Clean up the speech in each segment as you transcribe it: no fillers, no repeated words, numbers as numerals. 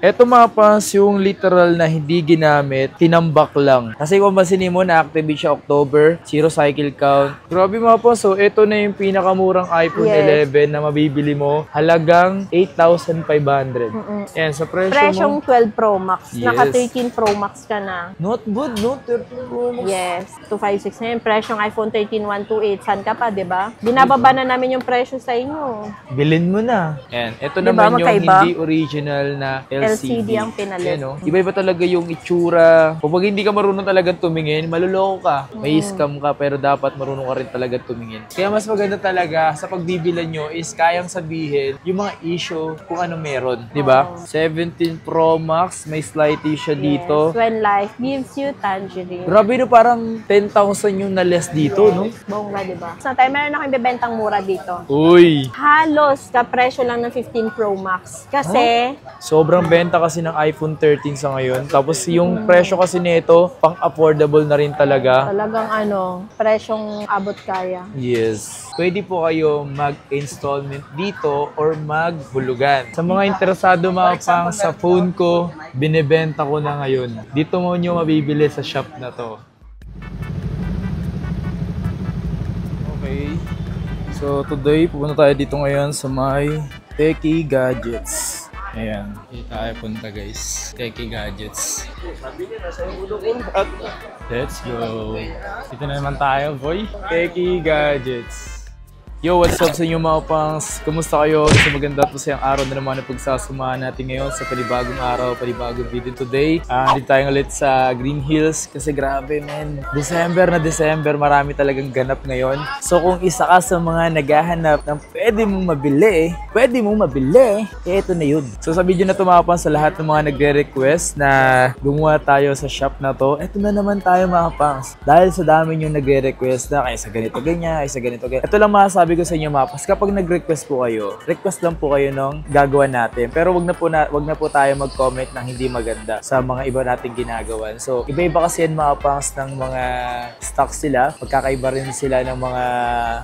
Eto mga pas, yung literal na hindi ginamit, tinambak lang. Kasi kung masinin mo, na-activate siya October, 0 cycle count. Grabe mga pas, so eto na yung pinakamurang iPhone 11 na mabibili mo. Halagang 8,500. Yan, sa Presyong 12 Pro Max. Yes. Naka 13 Pro Max ka na. Not good, no? 13 Pro Max. Yes, 256 na yun. Presyong iPhone 13 128. San ka pa, di ba? Binababa na namin yung presyo sa inyo. Bilhin mo na. Yan, ito Diba, naman yung magkaiba? hindi original na LCD ang pinalit. Yan, no? Iba-iba talaga yung itsura. Kapag hindi ka marunong talagang tumingin, maluloko ka. May scam ka, pero dapat marunong ka rin talaga tumingin. Kaya mas maganda talaga sa pagbibilan nyo is kayang sabihin yung mga issue kung ano meron. Diba? 17 Pro Max, may slighty siya dito. When life gives you tangerine. Grabe no, parang 10,000 yung na-less dito, no? Bongga, di ba? Sa time, meron akong bibentang mura dito. Uy! Halos kapresyo lang ng 15 Pro Max. Kasi, Sobrang benta kasi ng iPhone 13 sa ngayon. Tapos yung presyo kasi nito, pang-affordable na rin talaga. talagang presyong abot kaya. Yes. Pwede po kayo mag-installment dito or maghulugan. Sa mga interesado mga pang sa phone ko, binibenta ko na ngayon. Dito mo nyo mabibili sa shop na to. Okay. So today, pupunta tayo dito ngayon sa may Techie Gadgets. Ayan, dito tayo punta guys. Techie Gadgets. Let's go. Dito na naman tayo, boy. Techie Gadgets. Yo, what's up sa inyo mga pangs? Kumusta kayo? Isa maganda po sa yung araw na naman na pagsasamahan natin ngayon sa panibagong araw, panibagong video today. Dito tayo ulit sa Green Hills kasi grabe man. December na December, marami talagang ganap ngayon. So kung isa ka sa mga naghahanap ng pwede mong mabili, eh ito na yun. So sa video na to mga pangs, sa lahat ng mga nagre-request na gumawa tayo sa shop na to, eto na naman tayo mga pangs. Dahil sa dami yung nagre-request na kaysa ganito ganyan, kaysa ganito ganyan. Ito lang masasabi ko sa inyo mapas, kapag nag-request po kayo, request lang po kayo nung gagawa natin. Pero wag na po tayo mag-comment ng hindi maganda sa mga iba nating ginagawa. So, iba-iba kasi yan mga pangs ng mga stocks sila. Magkakaiba rin sila ng mga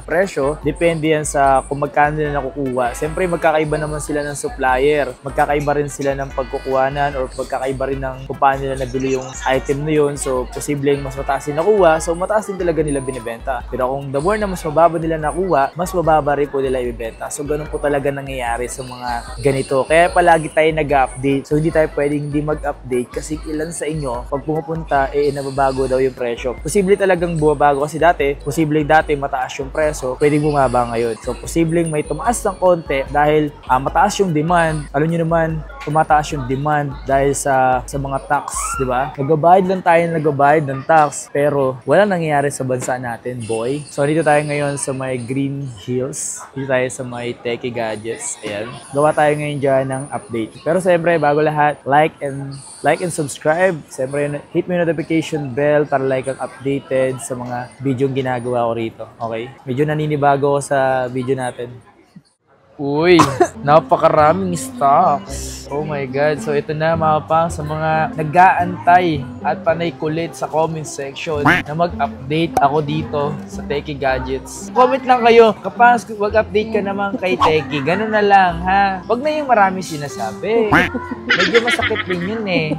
presyo. Depende yan sa kung magkano nila nakukuha. Siyempre, magkakaiba naman sila ng supplier. Magkakaiba rin sila ng pagkukuhanan or magkakaiba rin ng kung paano nila nabili yung item na yun. So, posibleng mas mataas din nakuha. So, mataas din talaga nila binibenta. Pero kung the more na mas mababa nila nakuha, mas mababa rin po nila ibibenta. So, ganun po talaga nangyayari sa mga ganito. Kaya palagi tayo nag-update. So, hindi tayo pwedeng hindi mag-update kasi ilan sa inyo, pag pumupunta, nababago daw yung presyo. Posible talagang bumabago kasi dati, posibleng dati mataas yung presyo, pwedeng bumaba ngayon. So, posibleng may tumaas ng konti dahil mataas yung demand. Alam nyo naman, tumataas yung demand dahil sa mga tax, di ba? Nagbabayad ng tax, pero wala nangyayari sa bansa natin, boy. So, dito tayo ngayon sa may Green Hills. Dito tayo sa may Techie Gadgets. Ayan. Gawa tayo ngayon dyan ng update. Pero siyempre, bago lahat, like and subscribe. Siyempre, hit mo yung notification bell para like ang updated sa mga video ginagawa ko rito. Okay? Medyo naninibago ko sa video natin. Uy, napakaraming stocks. Oh my God. So ito na mga pang sa mga nag-aantay at panay kulit sa comment section na mag-update ako dito sa Techie Gadgets. Comment lang kayo. Kapag mag-update ka naman kay Techie, ganun na lang ha. Wag na yung marami sinasabi. Medyo masakit din yun eh.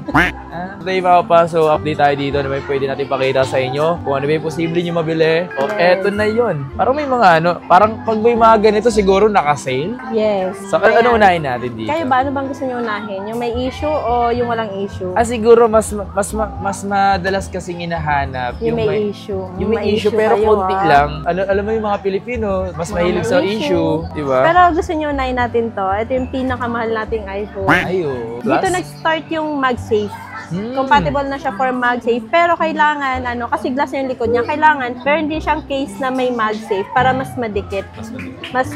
Today mga pang, so update tayo dito na may pwede natin pakita sa inyo kung ano ba yung posible nyo mabili. O eto na yun. Parang may mga parang pag may mga ganito siguro nakasale. Yes. So, ano unahin natin dito? Kayo ba? Ano bang gusto nyo unahin? Yung may issue o yung walang issue? Siguro mas madalas kasing hinahanap yung may issue. Yung may issue pero kayo, konti lang. Alam mo yung mga Pilipino, mas mahilig sa issue, di ba? Pero gusto nyo unahin natin to. Ito yung pinakamahal nating iPhone. Ayo. Dito nag-start yung MagSafe. Compatible na siya for MagSafe, pero kailangan, kasi glass yung likod niya, kailangan, pero hindi siyang case na may MagSafe para mas madikit.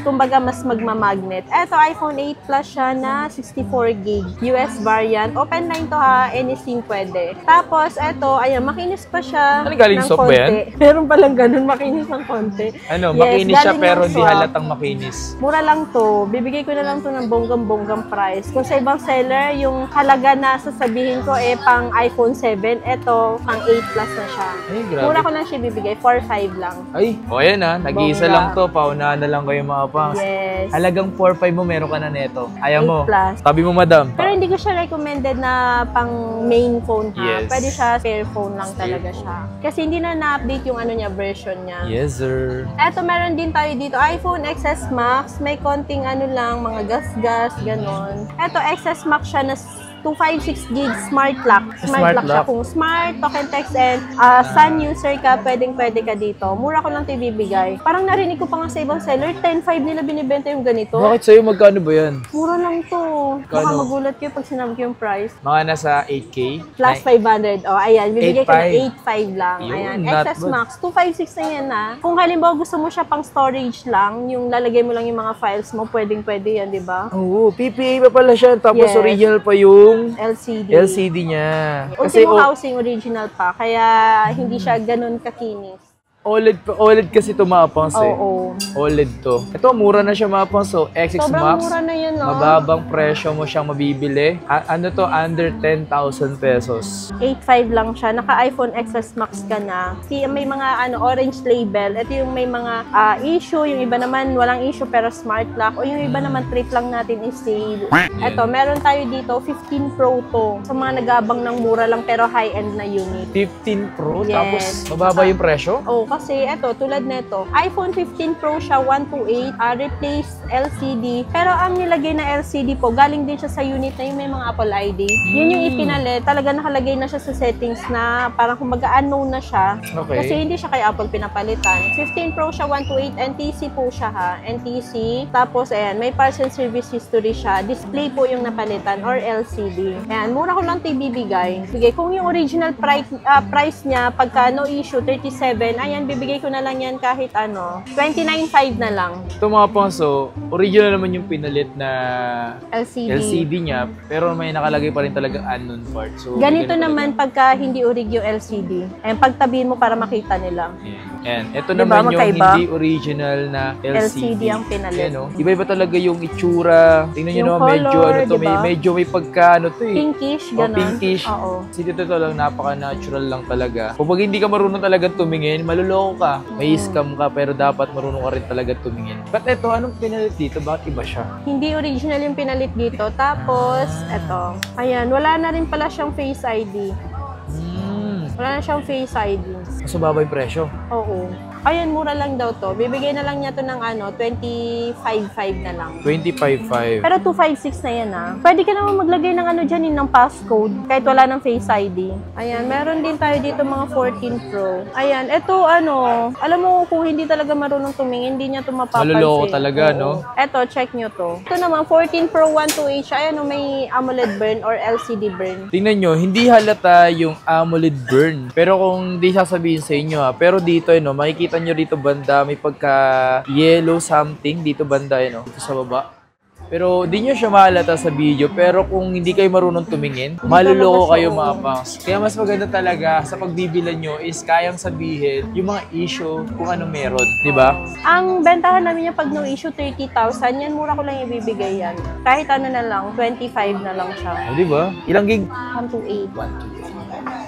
Kumbaga, mas magmamagnet. Eto, iPhone 8 Plus siya na 64GB. US variant. Open line to ha, any SIM pwede. Tapos, eto, ayan, makinis pa siya galing ng soft ba yan? Meron palang ganun, makinis ng konti. Makinis siya pero di halatang makinis. Mura lang to. Bibigay ko na lang to ng bonggang-bonggang price. Kung sa ibang seller, yung halaga na sasabihin ko, pang iPhone 7. Ito, pang 8 Plus na siya. Ay, grabe. Mura ko lang siya bibigay, 4.5 lang. Ay, o ayan nag-iisa Bongga. lang to. Paunahan na lang kayo mga pangs. Yes. Halagang 4.5 mo, meron ka na neto. Ayaw mo. 8 Plus. Sabi mo, madam. Pero hindi ko siya recommended na pang main phone ha. Yes. Pwede siya spare phone lang talaga siya. Kasi hindi na na-update yung ano niya, version niya. Yes, sir. Eto, meron din tayo dito, iPhone XS Max. May konting ano lang, mga gas-gas, ganon. Eto, XS Max siya na 256 gig smart lock. Smart lock siya. lock. Kung smart, token text, and Sun user ka, pwede ka dito. Mura ko lang ito ibibigay. Parang narinig ko pa nga sa ibang seller, 10.5 nila binibenta yung ganito. Bakit sa'yo magkano ba yan? Mura lang to. Baka Kano? magulat kayo pag sinabi ko yung price. Mga nasa 8K? Plus 500. O, ayan. Bibigay ko na 8.5 8.5 lang. Yun, Ayan. not XS bad. Max. 256 na yan na. Kung halimbawa gusto mo siya pang storage lang, yung lalagay mo lang yung mga files mo, pwede yan, di ba? Oo, PPA pa pala siya. Tapos Yes. original pa yung LCD. niya. Ultimo housing original pa, kaya hindi siya ganun kakinis. OLED kasi ito mga pangs eh. Oo. OLED to. Ito, mura na siya mga pangs. So, XX Sobrang Max. mura na yan, no? Mababang presyo mo siyang mabibili. Ano to? Under 10,000 pesos. 8.5 lang siya. Naka-iPhone XS Max ka na. May mga orange label. Ito yung may mga issue. Yung iba naman walang issue pero smart lock. O yung iba naman trip lang natin is sale. Ito, meron tayo dito 15 Pro to. Sa mga nag-abang ng mura lang pero high-end na unit. 15 Pro? Yes. Tapos, mababa yung presyo? Oh, kasi ito, tulad nito, iPhone 15 Pro siya, 128, replace LCD. Pero ang nilagay na LCD po, galing din siya sa unit na yung may mga Apple ID. Yun yung ipinalit. Talaga nakalagay na siya sa settings na parang kumbaga unknown na siya. Okay. Kasi hindi siya kay Apple pinapalitan. 15 Pro siya, 128, NTC po siya ha. NTC. Tapos, ayan, may parts and service history siya. Display po yung napalitan or LCD. Ayan, mura ko lang ito ibibigay. Sige, kung yung original price niya, pagka no issue, 37, ayan, bibigay ko na lang yan kahit 29.5 na lang. Ito mga panso, original naman yung pinalit na LCD. niya, pero may nakalagay pa rin talagang unknown part. So, Ganito bigyan naman pagka hindi orig yung LCD. Ayan, pagtabihin mo para makita nila. Yan. Ito Diba, naman yung magkaiba? hindi original na LCD. LCD ang pinalit. Yan, oh. Iba-iba talaga yung itsura. Tingnan nyo Yung naman, medyo, color, ano to, diba? medyo may pagka, ano to eh. Pinkish, gano'n. Pinkish. Oo. Kasi dito lang, napaka-natural lang talaga. Kung pag hindi ka marunong talaga tumingin, maluloko ka. May scam ka, pero dapat marunong ka rin talaga tumingin. But eto, anong pinalit dito? Bakit iba siya? Hindi original yung pinalit dito. Tapos, eto. Ayan, wala na rin pala siyang Face ID. Wala na siyang Face ID. Mas mababa yung presyo. Oo. Ayun, mura lang daw to. Bibigay na lang niya to ng 25.5 na lang. 25.5. Pero 256 na yan Pwede ka naman maglagay ng dyan ng passcode kahit wala ng Face ID. Ayan, meron din tayo dito mga 14 Pro. Ayan, ito alam mo kung hindi talaga marunong tumingin, hindi niya to mapapansin. Maluloko talaga, Oo. no? Ito, check nyo to. Ito naman, 14 Pro 128 siya. Ayan, may AMOLED burn or LCD burn. Tingnan nyo, hindi halata yung AMOLED burn. Pero kung di sasabihin sa inyo pero dito makikita nyo dito banda, may pagka yellow something dito banda dito sa baba. Pero di nyo siya mahalata sa video. Pero kung hindi kayo marunong tumingin, maluloko kayo mga pangs. Kaya mas maganda talaga sa pagbibilan nyo is kayang sabihin yung mga issue kung ano meron. Di ba? Ang bentahan namin yung pag no issue 30,000, yan mura ko lang ibibigay yan. Kahit na lang, 25 na lang siya. O di ba? Ilang gig? 128.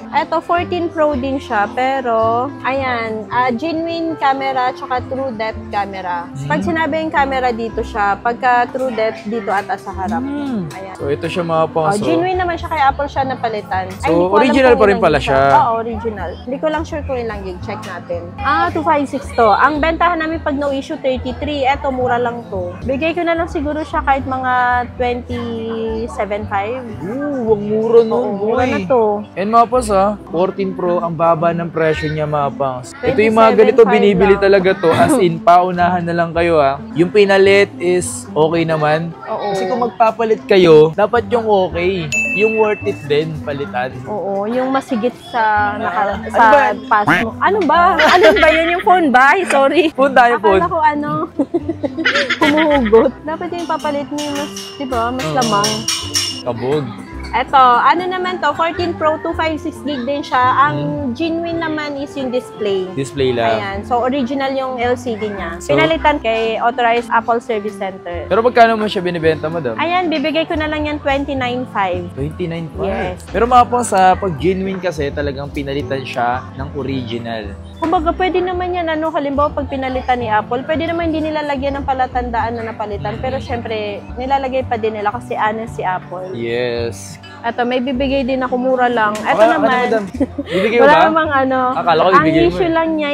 Ito, 14 Pro din siya, pero, ayan, genuine camera tsaka true depth camera. Pag sinabi yung camera dito siya, pagka true depth dito at sa harap. Ayan. So ito siya mga pangs. Genuine naman siya kay Apple siya napalitan. So, hindi ko alam original kung pa rin ilang pala gig siya. Oo, original. Hindi ko lang sure kung ilang gig. Check natin. 256 to. Ang bentahan namin pag no issue 33, eto mura lang to. Bigay ko na lang siguro siya kahit mga 27.5. Wag mura nun, Oo, mura boy. na to. And mga pangs 14 Pro, ang baba ng presyo niya mga pangs. Ito yung mga 27.5 ganito, binibili lang. talaga to. As in, paunahan na lang kayo Yung pinalit is okay naman. Oo. Kasi kung magpapalit kayo, dapat yung okay. Yung worth it din, palitan. Oo, yung masigit sa Ano ba? pass mo. Ano ba? Ano ba yun yung phone ba? Ay, sorry. Phone tayo, phone. Akala ko humuhugot. Dapat yung papalit mo yung mas, di ba, mas lamang. Kabog. Eto, ano naman to, 14 Pro 256 gig din siya. Ang genuine naman is yung display. Display lang. Ayan. So, original yung LCD niya. So, Pinalitan kay authorized Apple Service Center. Pero magkano mo siya binibenta, madam? Ayan, bibigay ko na lang yan 29.5. 29.5. Yes. Pero mga pang sa pag genuine kasi talagang pinalitan siya ng original. Kumbaga, pwede naman yan, ano, halimbawa pag pinalitan ni Apple, pwede naman hindi nilalagyan ng palatandaan na napalitan. Pero syempre, nilalagay pa din nila kasi honest si Apple. Yes. Ito, may bibigay din ako mura lang. Ito Okay, naman, madam? Bibigay mo wala ba? namang ano. Akala ko Ang bibigay mo issue eh. lang niya,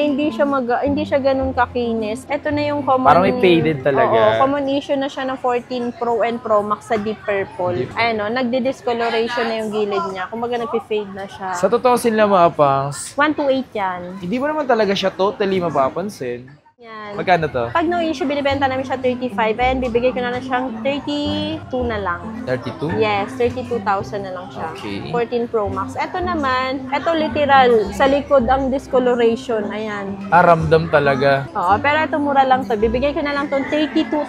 hindi siya ganun kakinis. Ito na yung common... Parang may faded talaga. Oo, common issue na siya ng 14 Pro and Pro Max sa deep purple. Ayan o, nagdi-discoloration na yung gilid niya. Kumbaga nagpi-fade na siya. Sa totoo sila mga pangs, 128 yan. hindi mo naman talaga siya totally mapapansin. Yan. Magkano to? Pag no issue, binibenta namin siya 35 and bibigay ko na lang siyang 32 na lang. 32? Yes, 32,000 na lang siya. Okay. 14 Pro Max. Ito naman, ito literal, sa likod ang discoloration. Ayan. Ramdam talaga. Oo, pero ito mura lang to. Bibigay ko na lang to 32,000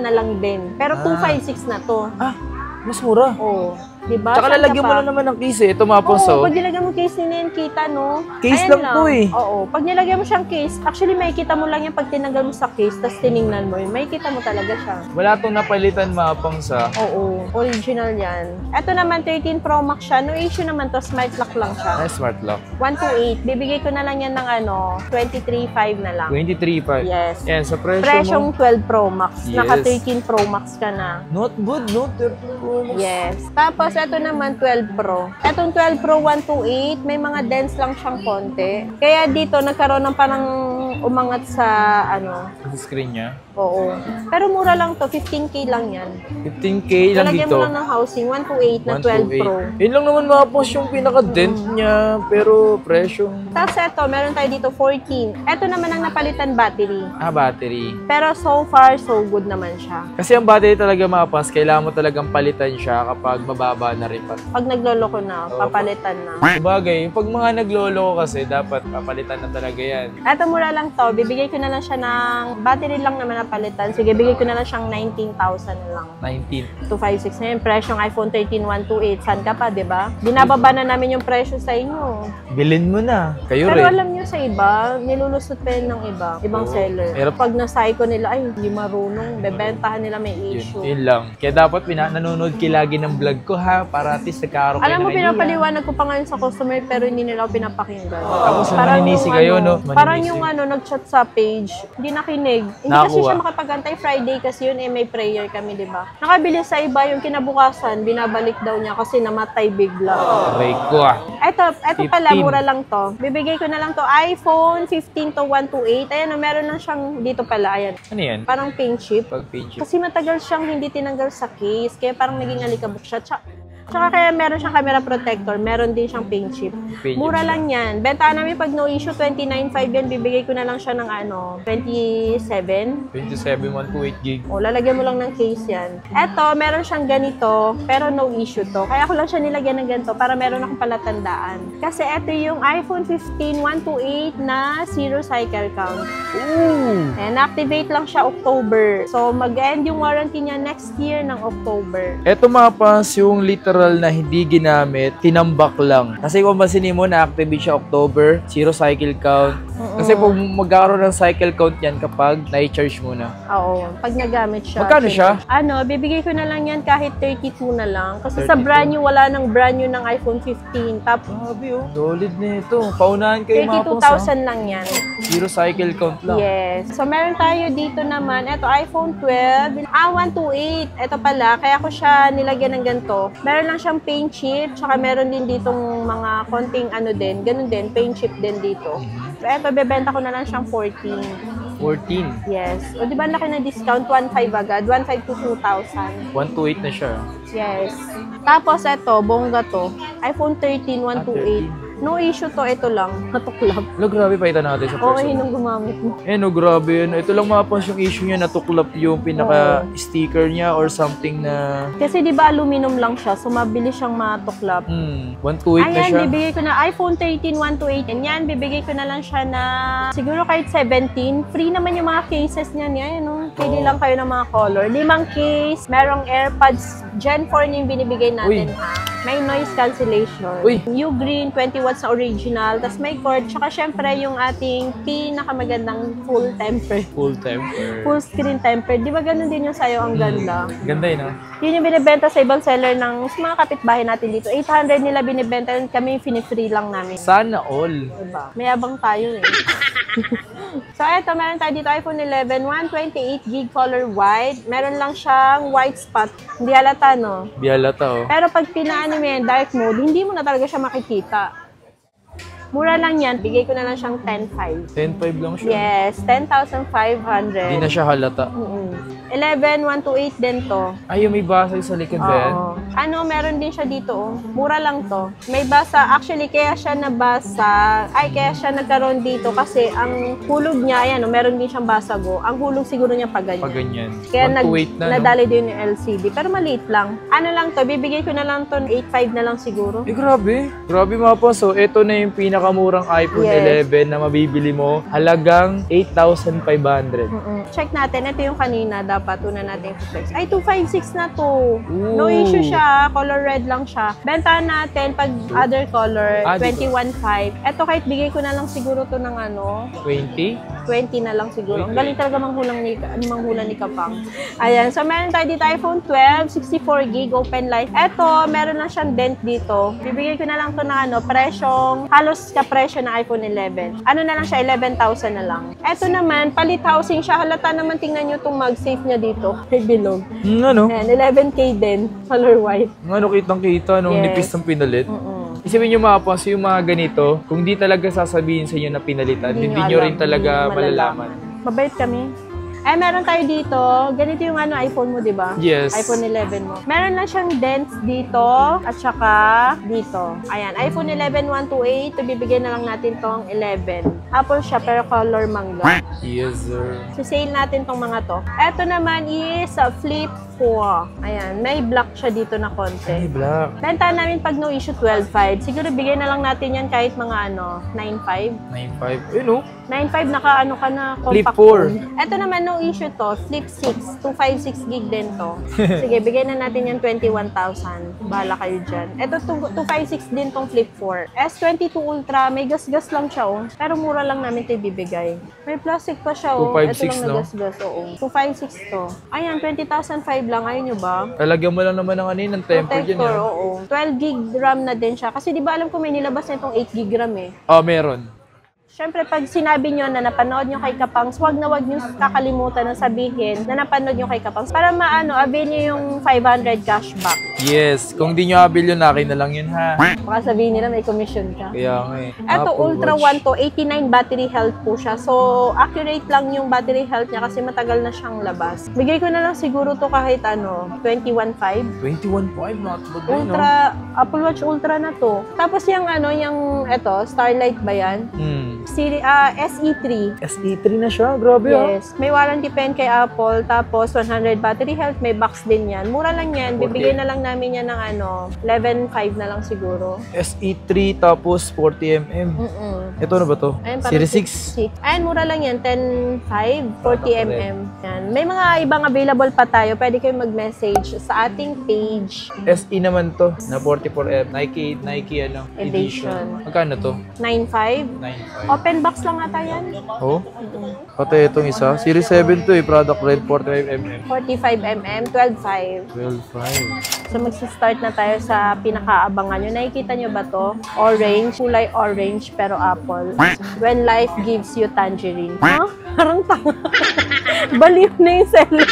na lang din. Pero 256 na to. Ah, mas mura. Oo. Diba? Tsaka Saan ka lalagyan mo pa? lang naman ng case eh. Ito mga Oo, punso. pag nilagyan mo case nila yan, kita, no? Case Ayan lang to eh. Oo, pag nilagyan mo siyang case, actually may kita mo lang yan pag tinanggal mo sa case, tapos tiningnan mo yun, may kita mo talaga siya. Wala tong napalitan mga pangsa. Oo, original yan. Ito naman, 13 Pro Max siya. No issue naman to, smart lock lang siya. Ay, smart lock. 128. Bibigay ko na lang yan ng ano, 23.5 na lang. 23.5. Yes. Yan, sa presyo Presyong mo. 12 Pro Max. Yes. Naka 13 Pro Max ka na. Not good, no? 13 Pro Max. Yes. Tapos, ito naman, 12 Pro. Etong 12 Pro 128, may mga dents lang siyang konti. Kaya dito, nagkaroon ng parang umangat sa, ano, Sa screen niya. oo. Pero mura lang to, 15K lang yan. 15K lang Lalagyan dito. mo lang ng housing, 128 na 12 Pro. Yun lang naman mga post yung pinaka-dent niya. Pero presyo. Tapos ito, meron tayo dito 14. Ito naman ang napalitan battery. Battery. Pero so far, so good naman siya. Kasi ang battery talaga mga pas, kailangan mo talagang palitan siya kapag mababa na rin. Pag nagloloko na, papalitan na. Sabagay, pag mga naglolo kasi, dapat papalitan na talaga yan. Ito mura lang to, bibigay ko na lang siya ng battery lang naman na palitan. Sige, bigay ko na lang siyang 19,000 na lang. 19. 256 na yun, presyong iPhone 13 128. Saan ka pa, di ba? Binababa na namin yung presyo sa inyo. Bilhin mo na. Kayo Pero rin. alam nyo sa iba, nilulusot pa yun ng iba, ibang seller. Pero- Pag nasay ko nila, ay, hindi marunong, bebentahan nila may issue. Yun lang. Kaya dapat nanonood kayo lagi ng vlog ko ha, para at least nagkakaroon kayo Alam mo, ng idea. pinapaliwanag ko pa ngayon sa customer pero hindi nila ako pinapakinggan. Tapos maninisi yung kayo, no? Parang Maninisi. yung nag-chat sa page, hindi nakinig. Hindi kasi Nakakuha. siya makapagantay Friday kasi yun may prayer kami, di ba? Nakabili sa iba yung kinabukasan, binabalik daw niya kasi namatay bigla. Aray ko ah. Eto pala, 15. mura lang to. Bibigay ko na lang to, iPhone 15 to 128. Ayan, meron lang siyang dito pala, ayan. Ano yan? Parang pink chip. Pag page. Kasi matagal siyang hindi tinanggal sa case, kaya parang naging alikabok siya. Tsaka kaya meron siyang camera protector, meron din siyang paint chip. Paint Mura chip. lang yan. Bentahan namin pag no issue, 29.5 yan. Bibigay ko na lang siya ng 27. 27, 128 gig. O, lalagyan mo lang ng case yan. Eto, meron siyang ganito, pero no issue to. Kaya ko lang siya nilagyan ng ganito para meron akong palatandaan. Kasi eto yung iPhone 15 128 na zero cycle count. Ooh! And activate lang siya October. So, mag-end yung warranty niya next year ng October. Eto mga pas, yung literal na hindi ginamit, tinambak lang. Kasi kung masinin mo, na-activate siya October, zero cycle count. Kasi kung magkakaroon ng cycle count yan kapag na-charge mo na. Oo, pag nagamit siya. Magkano siya? Ano, bibigay ko na lang yan kahit 32 na lang. Kasi 32? sa brand new, wala nang brand new ng iPhone 15. Tapos, Grabe oh. Solid na ito. Paunahan kayo mga pas. 32,000 lang yan. Zero cycle count lang. Yes. So, meron tayo dito naman. Ito, iPhone 12. 128. Ito pala, kaya ko siya nilagyan ng ganito. Meron lang siyang paint chip. Tsaka meron din ditong mga konting ano din. Ganun din, paint chip din dito. So, ito, bebenta ko na lang siyang 14. 14. Yes. O, di ba laki na discount? 1.5 agad. 1.5 to 2,000. 128 na siya. Yes. Tapos, ito, bongga to. iPhone 13, 128. No issue to, ito lang. Natuklap. Wala, grabe pa natin sa Okay person. nung gumamit mo. No, grabe yun. Ito lang mga pas yung issue niya, natuklap yung pinaka-sticker niya or something na... Kasi di ba aluminum lang siya, so mabilis siyang matuklap. 128 na Ayan, siya. bibigay ko na iPhone 13, 128. Yan, bibigay ko na lang siya na siguro kahit 17. Free naman yung mga cases niyan. Yan, no? Pwede lang kayo ng mga color. 5 case, merong AirPods Gen 4 na yung binibigay natin, Uy. ha? May noise cancellation. Uy! U-Green, 20 watts na original. Tapos may cord. Tsaka syempre yung ating pinakamagandang full temper. Full temper. Full screen temper. Di ba ganun din yung sayo? Ang ganda. Ganda yun, ah. Yun yung binibenta sa ibang seller ng sa mga kapitbahay natin dito. 800 nila binibenta. Kami fini-free lang namin. Sana all. Diba? May abang tayo eh. So, eto, meron tayo dito iPhone 11, 128GB color white. Meron lang siyang white spot. Hindi halata, no? Bihalata, oh. Pero pag pinaano mo yan, dark mode, hindi mo na talaga siya makikita. Mura lang yan. Bigay ko na lang siyang 10,500. 10.5 lang siya. Yes, 10,500. Hindi na siya halata. 11, 128 din to. Ay, yung may basag sa likod ba yan? Oo. Ano, meron din siya dito, oh. Mura lang to. May basa. Actually, kaya siya nabasa. Kaya siya nagkaroon dito kasi ang hulog niya, ayan, oh, meron din siyang basago. Ang hulog siguro niya pag ganyan. Pag ganyan. Kaya 128 na, no? nadali din yung LCD. Pero maliit lang. Ano lang to, bibigay ko na lang to 8,500 na lang siguro. Eh, grabe. Grabe mga po. So, ito na yung pinakamurang iPhone Yes. 11 na mabibili mo. Halagang 8,500. Check natin. Ito yung kanina. Dapat una natin i-flex. Ay, 256 na to. No Ooh. issue siya. Color red lang siya. Bentahan natin pag other color, 21.5. Ito kahit bigay ko na lang siguro to ng ano, 20? 20 na lang siguro. Ang galing talaga manghulang ni Kapang. Ayan. So, meron tayo dito iPhone 12, 64GB open light. Ito, meron lang siyang dent dito. Bibigay ko na lang to ng ano, presyong, halos kapresyo ng iPhone 11. Ano na lang siya, 11,000 na lang. Ito naman, palit housing siya. Halata naman, tingnan nyo itong MagSafe niya dito. May bilog. Ano? Ayan, 11K din. Color white. Ano, kitang-kita nung Yes. nipis ng pinalit. Isipin nyo mga boss, yung mga ganito, kung di talaga sasabihin sa inyo na pinalitan, hindi nyo alam, rin talaga hindi nyo malalaman. Mabait kami. Ay, meron tayo dito. Ganito yung ano, iPhone mo, di ba? Yes. iPhone 11 mo. Meron lang siyang dents dito at saka dito. Ayan, iPhone 11 128. Ito, bibigyan na lang natin tong 11. Apple siya, pero color mangga. Yes, sir. So, sale natin tong mga to. Ito naman is Flip 4. Ayan, may black siya dito na konti. Ay, black. Bentahan namin pag no issue 12.5. Siguro bigay na lang natin yan kahit mga ano, 9.5. 9.5. Ayun, oh. 9.5 naka ano ka na, Flip compact 4. phone. Ito naman, no issue to. Flip 6. 256 gig din to. Sige, bigay na natin yan 21,000. Bahala kayo dyan. Ito, 256 din tong Flip 4. S22 Ultra, may gas-gas lang siya, oh. Pero mura lang namin ito ibibigay. May plastic pa siya, oh. 256, Ito lang na no? gas-gas, oo. 256 to. Ayan, 20,005 lang. Ayaw nyo ba? Talagyan mo lang naman ng ano yun, ng temper dyan. Protector, Yan. oo. 12 gig RAM na din siya. Kasi di ba alam ko may nilabas na itong 8 gig RAM eh. Oh, meron. Siyempre, pag sinabi nyo na napanood nyo kay Kapangs, wag na wag nyo kakalimutan na sabihin na napanood nyo kay Kapangs para maano, avail nyo yung 500 cashback. Yes. Kung di nyo abil yun, akin na lang yun, ha? Baka sabihin nila may commission ka. Kaya nga eh. Ito, Apple Ultra Watch. 1 to, 89 battery health po siya. So, accurate lang yung battery health niya kasi matagal na siyang labas. Bigay ko na lang siguro to kahit ano, 21.5. 21.5, not bad din, no? Ultra, Apple Watch Ultra na to. Tapos yung ano, yung, eto, Starlight ba yan? SE3. SE3 na siya, grabe ah. Yes. May warranty pen kay Apple, tapos 100 battery health, may box din yan. Mura lang yan. Bibigyan na lang namin yan ng ano, 11.5 na lang siguro. SE3 tapos 40mm. Ito na ba to? Ayun, parang Series 6. Ayun, mura lang yan. 10.5, 40mm. Yan. May mga ibang available pa tayo. Pwede kayong mag-message sa ating page. SE naman to, na 44M. Nike ano, Edition. Magkano to? 9.5. 9.5. Open box lang ata yan. Oh? Pati itong isa. Series 7 to eh, product red, 45mm. 45mm, 12.5. 12.5. So magsa-start na tayo sa pinakaabangan nyo. Nakikita nyo ba to? Orange, kulay orange pero apple. When life gives you tangerine. Huh? Parang tanga. Baliw na yung seller.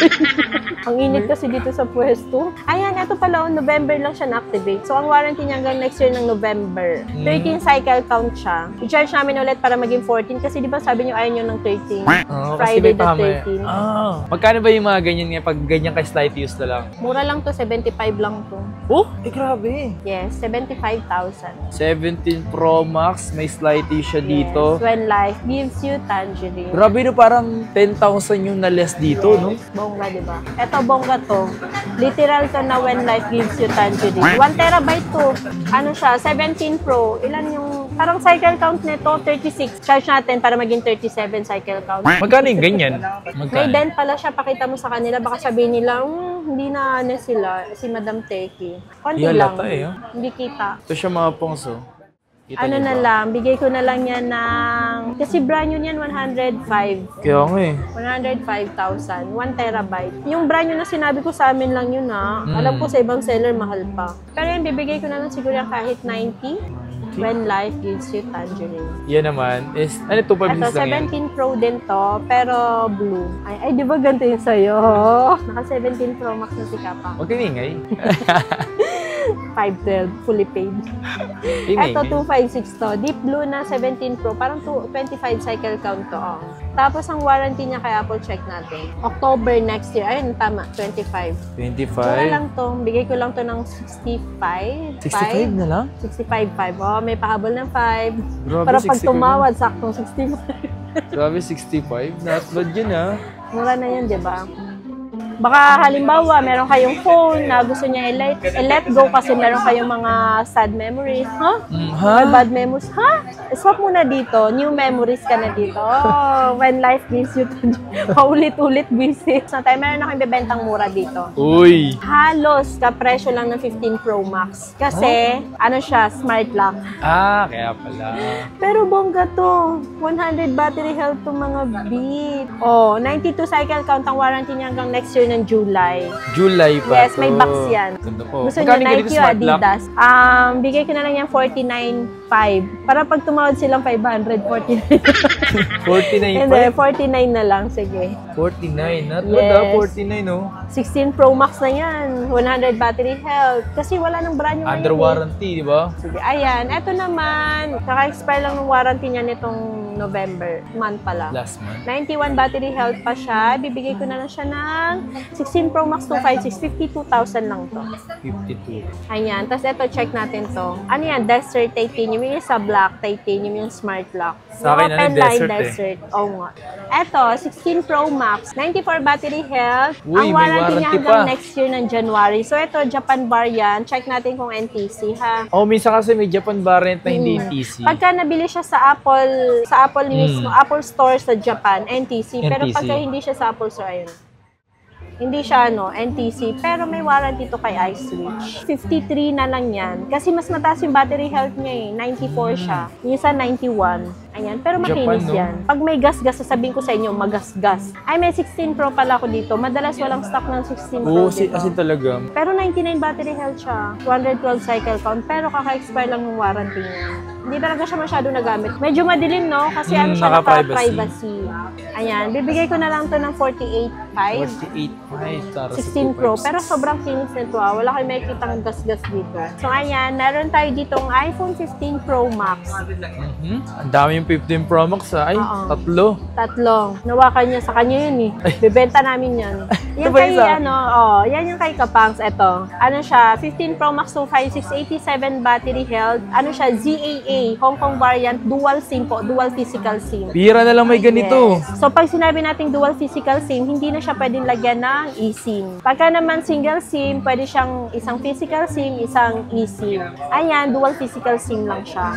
Ang init kasi dito sa pwesto. Ayan, ito pala, November lang siya na-activate. So, ang warranty niya hanggang next year ng November. 13 cycle count siya. I-charge namin ulit para maging 14 kasi di ba sabi niyo ayaw niyo ng 13. Oh, Friday kasi may the tama eh. 13. Magkano ba yung mga ganyan nga pag ganyan ka slight use na lang? Mura lang to, 75 lang to. Oh, grabe. Yes, 75,000. 17 Pro Max, may slight use siya dito. Yes, when life gives you tangerine. Grabe no, parang 10,000 yung na-less dito, no? Bongga, di ba? Ito, bongga to. Literal to na when life gives you tangerine. 1 terabyte to. Ano siya? 17 Pro. Ilan yung... Parang cycle count nito, 36. Charge natin para maging 37 cycle count. Magkano yung ganyan? May Magkano? dent pala siya. Pakita mo sa kanila. Baka sabihin nila, hindi na ano sila, si Madam Teki. Konti Yan, lang. lata eh. Oh. Hindi kita. Ito siya mga pongso. Kita Ano niyo na ba? lang, bigay ko na lang yan ng... Kasi brand new niyan, 105. Kaya nga eh. 105,000. 1 terabyte. Yung brand new na sinabi ko sa amin lang yun ha. Alam ko sa ibang seller, mahal pa. Pero yan, bibigay ko na lang siguro yan kahit 90. When life gives you tangerine. Yan naman is, ano 2.5 Ito, minutes lang yan? 17 Pro din to, pero blue. Ay, di ba ganito yung sa'yo? Naka 17 Pro Max na si Kapang. Huwag kang ingay. 512, fully paid. Ingay. Ito, 256 to. Deep blue na 17 Pro. Parang 25 cycle count to. Oh. Tapos, ang warranty niya kay Apple, check natin. October next year. Ayun, tama. 25. 25. Mura lang to. Bigay ko lang to ng 65. 65 na lang? 65.5. Oh, may pahabol ng 5. Grabe, Para pag 65 tumawad, saktong 65. Grabe, 65. Not bad yun ah. Mura na yun, di ba? Baka halimbawa, meron kayong phone na gusto niya i-let go kasi meron kayong mga sad memories. Huh? Or bad memories. Ha? Swap muna dito. New memories ka na dito. Oh, when life gives you paulit-ulit busy. So, tayo meron na kayong bebentang mura dito. Uy! Halos kapresyo lang ng 15 Pro Max. Kasi, ano siya, smart lock. Ah, kaya pala. Pero bongga to. 100 battery health to mga beat. Oh, 92 cycle count ang warranty niya hanggang next year ng July. July pa Yes, may box yan. Ganda po. Gusto niyo Nike o Adidas? Bigay ko na lang yan 49.5. Para pag tumawad silang 500, 49. 49 Hindi, 49 na lang. Sige. 49. Not Yes. bad ah, 49 oh. 16 Pro Max na yan. 100 battery health. Kasi wala nang brand new Under ngayon eh. warranty, di ba? Sige, ayan. Eto naman, kaka-expire lang ng warranty niya nitong November. Month pala. Last month. 91 battery health pa siya. Bibigay ko na lang siya ng 16 Pro Max 256. 52,000 lang to. 52. Ayan. Tapos ito, check natin to. Ano yan? Desert Titanium. Yung isa black Titanium, yung Smart Lock. Sa akin, Yung ano, open line Desert Oo nga. Ito, 16 Pro Max. 94 battery health. Uy, Ang may warranty niya warranty hanggang pa. next year ng January. So ito, Japan bar yan. Check natin kung NTC ha. Oh, minsan kasi may Japan variant na hindi TC. Pagka nabili siya sa Apple mismo, Apple Store sa Japan, NTC. Pero NTC. pagka hindi siya sa Apple Store, ayun. Hindi siya NTC, pero may warranty to kay iSwitch. 53 na lang yan. Kasi mas mataas yung battery health niya eh. 94 siya. Yung isa 91. Ayan, pero makinis Japan, no? yan. Pag may gas-gas, sasabihin ko sa inyo, magas-gas. Ay, may 16 Pro pala ako dito. Madalas walang stock ng 16 Pro Oo, dito. as in talaga. Pero 99 battery health siya. 212 cycle count. Pero kaka-expire lang ng warranty niya. Hindi talaga siya masyado nagamit. Medyo madilim, no? Kasi ano siya, naka-privacy. Ayan, bibigay ko na lang to ng 48.5. 48.5. 16 Pro. Pero sobrang kinis nito ah. Wala kayong makikita ng gas-gas dito. So ayan, meron tayo ditong iPhone 15 Pro Max. Ang dami yung 15 Pro Max ah. Ay, Oo. tatlo. Nawakan niya sa kanya yun eh. Bebenta namin yan. Yan Ito ba kay isa? yan yung kay Kapangs. Ito. Ano siya, 15 Pro Max 256, 87 battery health. Ano siya, ZAA, Hong Kong variant, dual SIM po, dual physical SIM. Bira na lang may ganito. Yes. So, pag sinabi nating dual physical SIM, hindi na siya pwedeng lagyan ng eSIM. Pagka naman single SIM, pwede siyang isang physical SIM, isang eSIM. Ayan, dual physical SIM lang siya.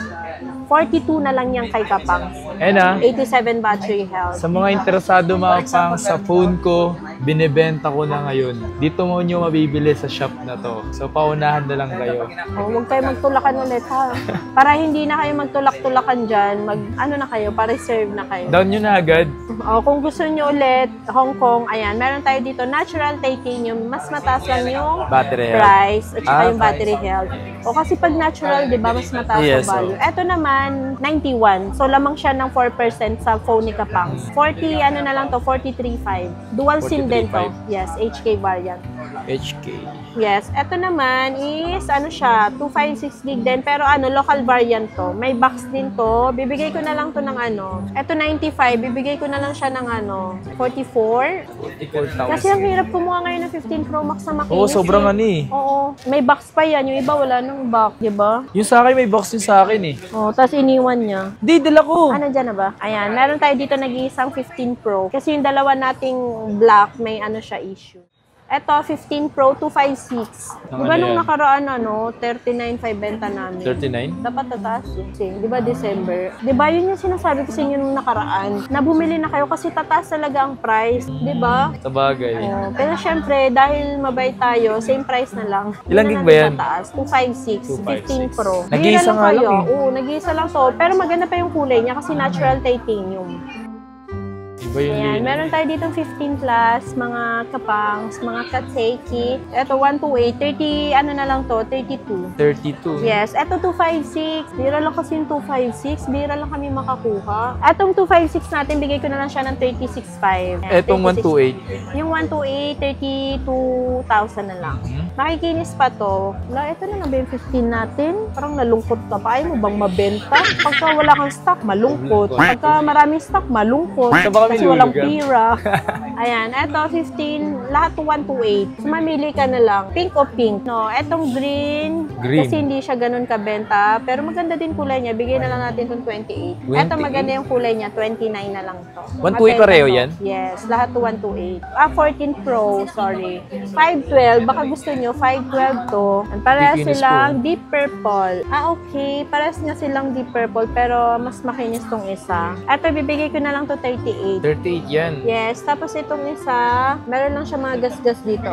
42 na lang yan kay Kapangs. Ayan ah. 87 battery health. Sa mga interesado mga pang sa phone ko, binibenta ko na ngayon. Dito mo nyo mabibili sa shop na to. So, paunahan na lang kayo. Oh, huwag kayo magtulakan ulit ha. Para hindi na kayo magtulak-tulakan dyan, ano na kayo, pa-reserve na kayo. Down nyo na agad. O, kung gusto nyo ulit, Hong Kong, ayan, meron tayo dito, natural titanium, mas mataas lang yung Battery health. price at saka yung price. battery health. O, kasi pag natural, di ba, mas mataas Yes, yung value. Ito naman, 91. So, lamang siya ng 4% sa phone ni Kapangs. 40, ano na lang to, 43.5. Dual SIM din to. 43.5. Yes, HK variant. HK. Yes, ito naman is ano siya, 256 gig din pero ano local variant to. May box din to. Bibigay ko na lang to ng ano. Ito 95, bibigay ko na lang siya ng ano, 44. 44,000. Kasi ang hirap kumuha ngayon ng 15 Pro Max na makinis. Oo, sobrang ano eh. Oo, may box pa yan. Yung iba wala nang box, 'di ba? Yung sa akin, may box yung sa akin eh. Oh, tapos iniwan niya. Hindi, dala ko. Ano dyan na ba? Ayan, meron tayo dito nag-iisang 15 Pro. Kasi yung dalawa nating black, may ano siya issue. Ito, 15 Pro 256. Ang Di ba ano nung yan? nakaraan, 39.5 benta namin? 39? Dapat tataas yun. Di ba December? Di ba yun yung sinasabi ko sa inyo nung nakaraan? Na bumili na kayo kasi tataas talaga ang price. Di ba? Sa bagay. Oh, pero syempre, dahil mabait tayo, same price na lang. Ilang Hindi gig na ba yan? Mataas. 256, 15 Pro. Nag-iisa Bihira nga lang kayo. eh. Oo, nag-iisa lang to. Pero maganda pa yung kulay niya kasi natural titanium. Iba yung Ayan, lane. meron tayo dito 15 plus, mga kapangs, mga katseki. Ito, 128, 30, ano na lang to, 32. 32. Yes, ito 256. Bira lang kasi yung 256. Bira lang kami makakuha. Etong 256 natin, bigay ko na lang siya ng 36.5. Ayan, Etong 36. 128. Yung 128, 32,000 na lang. Makikinis pa to. Wala, ito na ba yung 15 natin? Parang nalungkot ka pa. Ayaw mo bang mabenta? Pagka wala kang stock, malungkot. Pagka maraming stock, malungkot. Saan ba kami Kasi walang lulugan? pira. Ayan, eto 15, lahat 128. So, mamili ka na lang. Pink o pink? No, etong green. Green. Kasi hindi siya ganun kabenta. Pero maganda din kulay niya. Bigay na lang natin itong 28. Eto 28? maganda yung kulay niya. 29 na lang to. 128 pareho Mabenta yan? to. Yes, lahat to 128. 14 Pro, sorry. 512, baka gusto nyo, 512 to. Parehas Bikinis silang deep purple. Okay. Parehas nga silang deep purple, pero mas makinis tong isa. Eto, bibigay ko na lang to 38. 38 yan. Yes, tapos itong isa, meron lang siya mga gas-gas dito.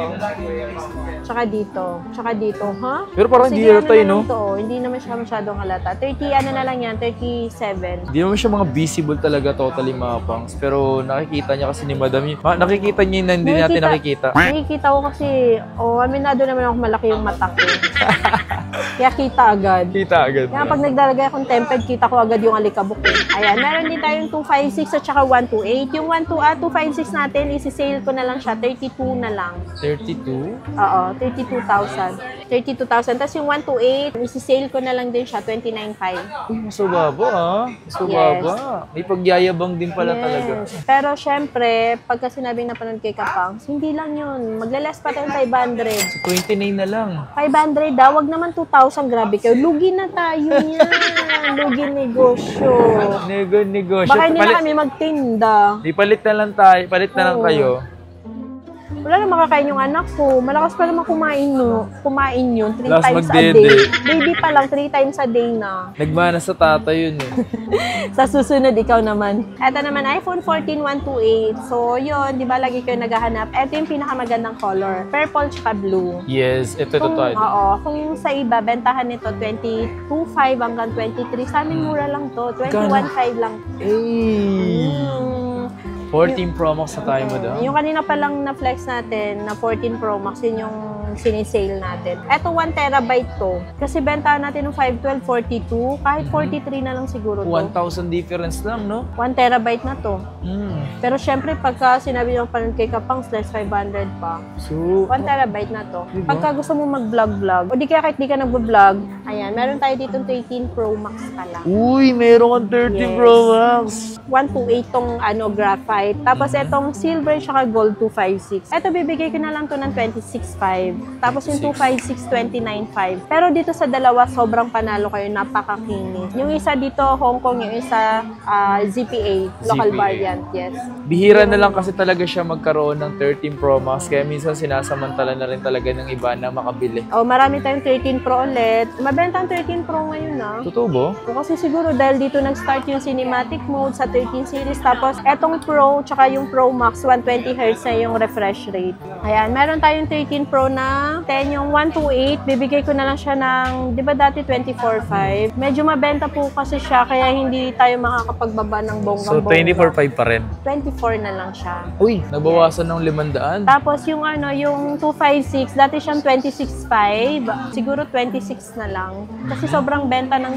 Tsaka dito. Tsaka dito, ha? Pero parang Sige, hindi halata na yun, no? lang to, hindi naman siya masyadong halata. 30, ano na lang yan, 37. Hindi naman siya mga visible talaga totally mga pangs. Pero nakikita niya kasi ni Madam yun. Nakikita niya na hindi natin nakikita. Nakikita ko kasi, aminado naman ako malaki yung mata ko. Kaya kita agad. Kita agad. Kaya pag naglalagay akong temped, kita ko agad yung alikabok. Ayan, meron din tayong 256 at saka 128. Yung 256 natin, isi-sale ko na lang siya, 32 na lang. 32? Oo, 32,000. 32,000. Tapos yung 128, isi-sale ko na lang din siya, 29,500. Uy, mas mababa ah. Mas mababa. May pagyayabang din pala talaga. Pero syempre, pagka sinabing napanood kay Kapangs, hindi lang yun. Maglaless pa tayong 500. 29 na lang. 500 daw, wag naman 2,000. Grabe kayo. Lugi na tayo niyan. Lugi negosyo. Negosyo. Baka hindi na kami magtinda. Di palit na lang tayo. Palit na lang Oo. kayo. Wala na makakain yung anak ko. Malakas pa naman kumain, no? Kumain yun 3 Last times a magdede. day. Baby pa lang, 3 times a day na. Nagmana sa tata yun eh. Sa susunod, ikaw naman. Ito naman, iPhone 14 128. So, yun, di ba lagi kayo naghahanap? Ito yung pinakamagandang color. Purple tsaka blue. Yes, ito totoo. Oo, kung sa iba, bentahan nito 22.5 hanggang 23. Sa amin, mura lang to. 21.5 lang. Eh. 14 Pro Max na tayo, Madam. Yung kanina pa lang na flex natin, na 14 Pro Max, yun yung sinisale natin. Eto, 1 terabyte to. Kasi bentahan natin ng 512, 42. Kahit 43 na lang siguro to. 1,000 difference lang, no? 1 terabyte na to. Pero syempre, pagka sinabi yung panon kay Kapangs, less 500 pa. So, 1 terabyte na to. Diba? Pagka gusto mo mag-vlog-vlog, o di kaya kahit di ka nag-vlog, ayan, meron tayo dito 13 Pro Max pala. uy, meron kang 30 Yes. Pro Max. 128 tong graphite. Tapos itong silver tsaka gold 256. Ito bibigay ko na lang to ng 26.5. Tapos yung 256 29.5. Pero dito sa dalawa sobrang panalo kayo, napakakinis. Yung isa dito Hong Kong, yung isa ZPA, local ZPA. variant, yes. Bihira na lang kasi talaga siya magkaroon ng 13 Pro Max. Kaya minsan sinasamantala na rin talaga ng iba na makabili. Oh, marami tayong 13 Pro ulit. Mabenta ang 13 Pro ngayon na. Totoo ba? O kasi siguro dahil dito nag-start yung cinematic mode sa 13 series. Tapos etong Pro tsaka yung Pro Max 120Hz na yung refresh rate. Ayan, meron tayong 13 Pro na 10 yung 128. Bibigay ko na lang siya ng, di ba dati 24.5? Medyo mabenta po kasi siya kaya hindi tayo makakapagbaba ng So, bonggang-bongga. 24.5 pa rin. 24 na lang siya. Uy, nabawasan ng 500. Tapos yung yung 256, dati siyang 26.5. Siguro 26 na lang. Kasi sobrang benta ng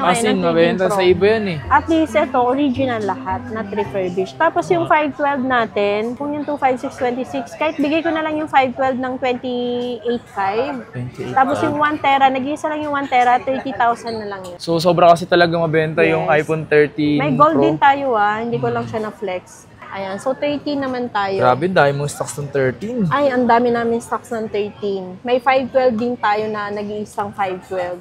As in, ng 13 mabenta Pro. sa iba yan eh. At least ito, original lahat, not refurbished. Tapos yung 512 natin, kung yung 256, 26, kahit bigay ko na lang yung 512 ng 28.5. 28 Tapos pa. yung 1 tera, nag-iisa lang yung 1 tera, 30,000 na lang yun. So, sobra kasi talaga mabenta yung Yes. iPhone 13 May gold Pro. din tayo hindi ko lang siya na-flex. Ayan, so 13 naman tayo. Grabe, dahil mo stocks ng 13. Ay, ang dami namin stocks ng 13. May 512 din tayo na nag-iisang 512.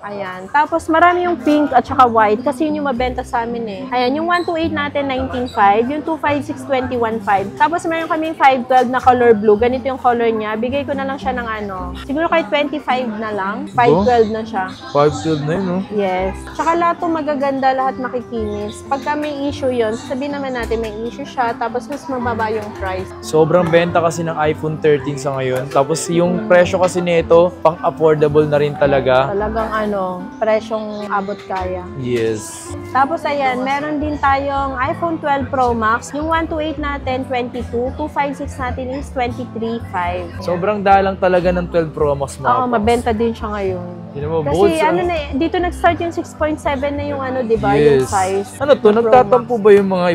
Ayan. Tapos marami yung pink at saka white kasi yun yung mabenta sa amin eh. Ayan, yung 128 natin 19.5, yung 256 21.5. Tapos meron kaming 512 na color blue. Ganito yung color niya. Bigay ko na lang siya ng ano. Siguro kahit 25 na lang. 512 na siya. 512 na yun, no? Yes. Tsaka lahat to magaganda, lahat makikinis. Pagka may issue yun, sabihin naman natin may issue siya, tapos mas mababa yung price. Sobrang benta kasi ng iPhone 13 sa ngayon. Tapos yung presyo kasi nito, pang-affordable na rin talaga. Talagang ano, presyong abot kaya. Yes. Tapos ayan, meron din tayong iPhone 12 Pro Max. Yung 128 natin, 22. 256 natin is 23.5. Sobrang dalang talaga ng 12 Pro Max mga Oo, paps. mabenta din siya ngayon. Yun mo, bukod Kasi sa- ano na, dito nag-start yung 6.7 na yung ano, di ba? Yung size. Ano to, ng Pro nagtatampo ba yung mga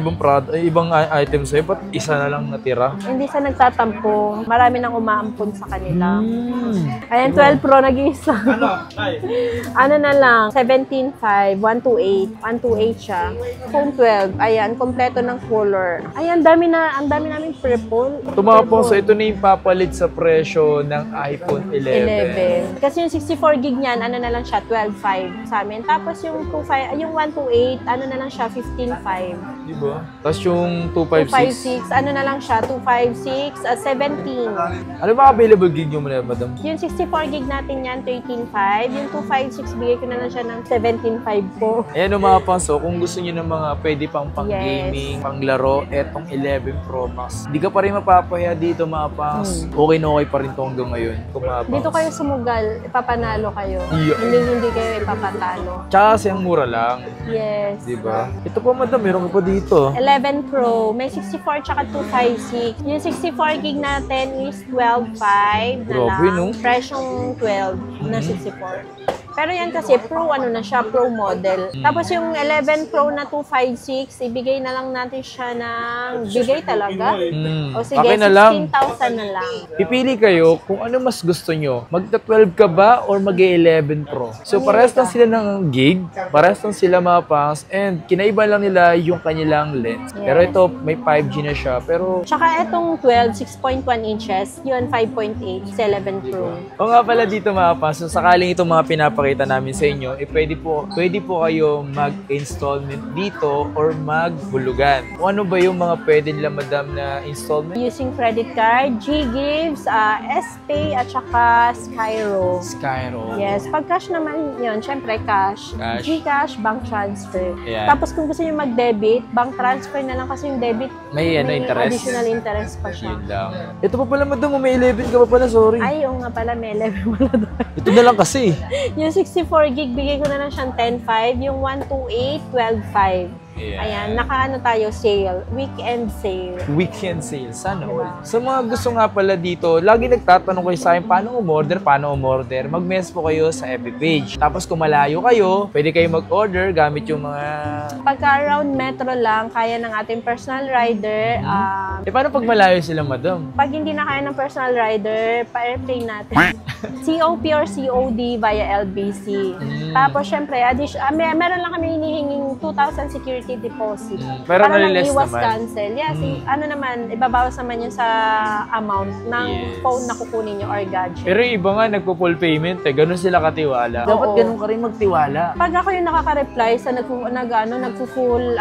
ibang items sa'yo? Ba't isa na lang natira? Max. Hindi sa nagtatampo. Marami nang umaampon sa kanila. Hmm. Ayan, 12 Pro nag-iisa. Ano na lang, 17.5, 128. 128 siya. Phone 12. Ayan, kompleto ng color. Ayan, ang dami namin purple. Tumapong, so ito na yung papalit sa presyo ng iPhone 11. 11. Kasi yung 64 gig niyan, ano na lang siya, 12.5 sa amin. Tapos yung 128, ano na lang siya, 15.5. Diba? Tapos yung 256. 256, ano na lang siya, 256, 17. Ano ba available gig nyo muna, madam? Yung 64 gig natin yan, 13.5. Yung 256, bigay ko na lang siya ng 17.5 po. Ayan o mga panso, kung gusto nyo ng mga pwede pang-gaming, Yes. pang-laro, etong 11 Pro Max. Hindi ka pa rin mapapahiya dito mga pangs. Okay na okay pa rin to hanggang ngayon. Kung mga pangs. Dito kayo sumugal, ipapanalo kayo. Yeah. Hindi kayo ipapatalo. Tsaka kasi ang mura lang. Yes. Diba? Ito pa madam, meron ka pa dito. 11 Pro, may 64 tsaka 256. Yung 64 gig natin is 12.5 na Grabe, lang. no? Presyong 12 na 64. Pero yan kasi Pro ano na siya, Pro model. Tapos yung 11 Pro na 256, ibigay na lang natin siya ng bigay talaga. O sige, Okay na lang. 16,000 na lang. Pipili kayo kung ano mas gusto nyo. Magta-12 ka ba or mag-11 Pro? So, parehas lang sila ng gig. Parehas lang sila mga pangs. And kinaiba lang nila yung kanilang lens. Yes. Pero ito, may 5G na siya. Pero, Tsaka etong 12, 6.1 inches, yun 5.8 sa 11 Pro. o nga pala dito mga pangs, so sakaling itong mga pinapakita namin sa inyo, pwede po kayo mag-installment dito or maghulugan. Kung ano ba yung mga pwede nila madam na installment? Using credit card, G-Gives, S-Pay, at saka Skyro. Skyro. Yes, pag cash naman yun, syempre cash. Cash. Gcash, bank transfer. Ayan. Tapos kung gusto nyo mag-debit, bank transfer na lang kasi yung debit, May interest. additional interest pa siya. Yun lang. Ito pa pala madam, may 11 ka pa pala, sorry. Ay, yung nga pala, may level pala doon. Ito na lang kasi. Yung 64 gig, bigay ko na lang siyang 10.5. Yung 128, 12.5. Yeah. Ayan, nakaano tayo, sale. Weekend sale. Weekend sale, sana all. Diba? Sa mga gusto nga pala dito, lagi nagtatanong kayo sa akin, paano umorder? Mag-mess po kayo sa FB page. Tapos kung malayo kayo, pwede kayo mag-order gamit yung mga... Pagka around metro lang, kaya ng ating personal rider. paano pag malayo sila, madam? Pag hindi na kaya ng personal rider, pa-airplane natin. COP or COD via LBC. Tapos, syempre, meron lang kami hinihinging 2,000 security deposit. Pero para lang malilis iwas naman. cancel. Yes, ano naman, ibabawas naman yun sa amount ng Yes. phone na kukunin nyo or gadget. Pero yung iba nga nagpo-full payment ganun sila katiwala. Dapat Oo. ganun ka rin magtiwala. Pag ako yung nakaka-reply sa nagpo-full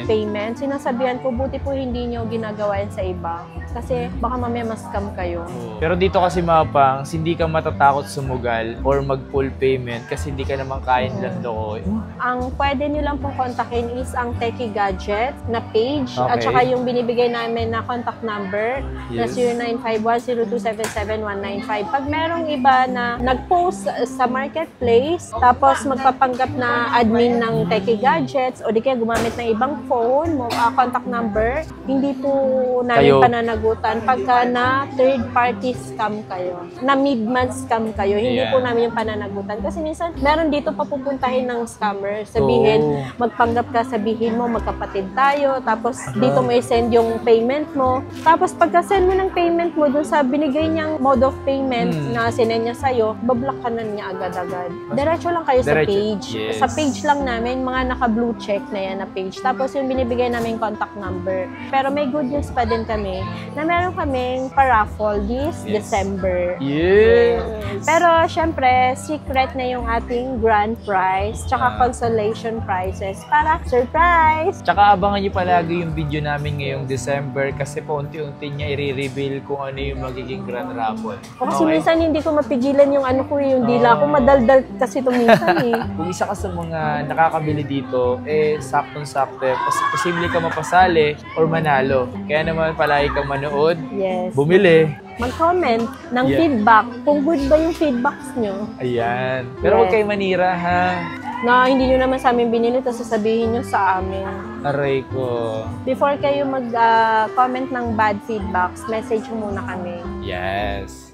payment, sinasabihan ko, buti po hindi nyo ginagawa yan sa iba. Kasi baka mamaya mas-scam kayo. Pero dito kasi mga pangs, hindi ka matatakot sumugal or mag-full payment kasi hindi ka naman kaya nilang lokohin. Ang pwede nyo lang pong kontakin is ang Techie Gadget na page at Okay. saka yung binibigay namin na contact number na Yes. 0951-0277-195. Pag merong iba na nag-post sa marketplace tapos magpapanggap na admin ng Techie Gadgets o di kaya gumamit ng ibang phone, contact number, hindi po namin Kayo. pananagutan pagka na third party scam kayo, na mid-month scam kayo, hindi Yeah. po namin yung pananagutan. Kasi minsan, meron dito papupuntahin ng scammer. Sabihin, magpanggap ka, sabihin mo, magkapatid tayo, tapos dito mo i-send yung payment mo. Tapos pagka-send mo ng payment mo dun sa binigay niyang mode of payment na sinend niya sa'yo, bablock ka na niya agad-agad. Diretso lang kayo sa Diretso. page. Yes. Sa page lang namin, mga naka-blue check na yan na page. Tapos yung binibigay namin contact number. Pero may good news pa din kami. na meron kaming paraffle this Yes. December. Yes! Pero syempre, secret na yung ating grand prize tsaka consolation prizes para surprise! Tsaka abangan nyo palagi yung video namin ngayong December kasi paunti-unti niya i-reveal kung ano yung magiging grand raffle. O kasi minsan hindi ko mapigilan yung ano ko, yung dila ko madaldal kasi tuminsan eh. Kung isa ka sa mga nakakabili dito, saktong-sakto. Posible ka mapasali or manalo. Kaya naman palagi kang manood, Yes. bumili. Mag-comment ng Yeah. feedback kung good ba yung feedbacks nyo. Ayan. Pero huwag Yes. kayo manira, ha? Na hindi nyo naman sa amin binili, tapos sasabihin nyo sa amin. Aray ko. Before kayo mag-comment ng bad feedbacks, message mo muna kami. Yes.